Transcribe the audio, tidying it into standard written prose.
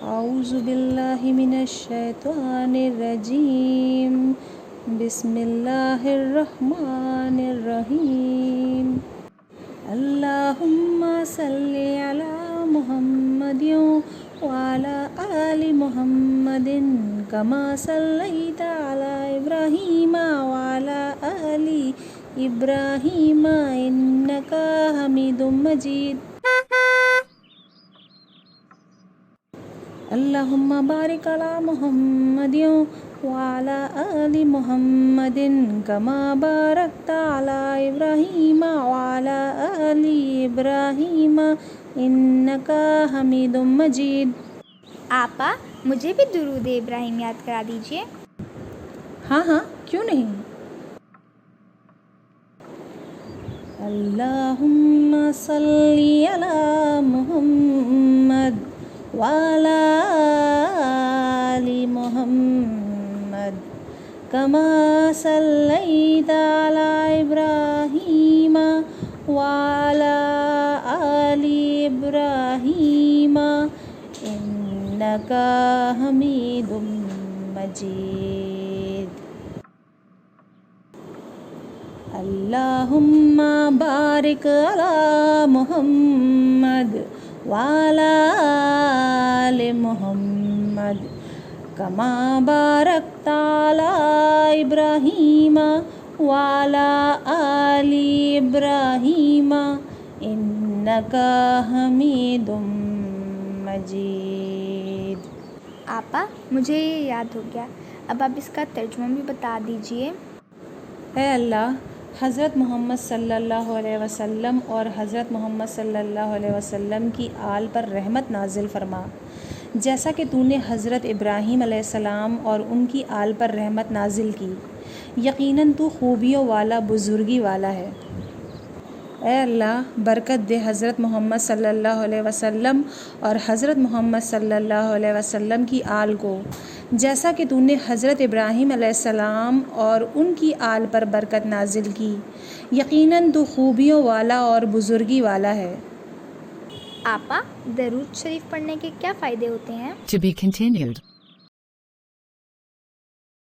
اعوذ باللہ من الشیطان الرجیم بسم اللہ الرحمن الرحیم اللہم صلی علی محمد وعلی آل محمد کما صلیت علی ابراہیم وعلی آل ابراہیم انک حمید مجید اللہم بارک علی محمد وعلی آل محمد کما بارکت علی ابراہیم وعلی آل ابراہیم انک حمید مجید۔ آپا مجھے بھی درود ابراہیم یاد کرا دیجیے۔ ہاں کیوں نہیں۔ اللہم صلی علی محمد وعلی آل محمد کما صلیت علی ابراہیم وعلی آل ابراہیم انک حمید مجید۔ اللہم بارک علی محمد وعلی آل محمد کما بارکت علی ابراہیم وعلی آل ابراہیم انک حمید مجید۔ آپا مجھے یہ یاد ہو گیا، اب آپ اس کا ترجمہ بھی بتا دیجیے۔ اے اللہ، حضرت محمد صلی اللہ علیہ وسلم اور حضرت محمد صلی اللہ علیہ وسلم کی آل پر رحمت نازل فرما، جیسا کہ تو نے حضرت ابراہیم علیہ السلام اور ان کی آل پر رحمت نازل کی، یقیناً تو خوبیوں والا بزرگی والا ہے۔ اے اللہ، برکت دے حضرت محمد صلی اللہ علیہ وسلم اور حضرت محمد صلی اللہ علیہ وسلم کی آل کو، جیسا کہ تو نے حضرت ابراہیم علیہ السلام اور ان کی آل پر برکت نازل کی، یقیناً تو خوبیوں والا اور بزرگی والا ہے۔ آپا درود شریف پڑھنے کے کیا فائدے ہوتے ہیں؟ To be continued.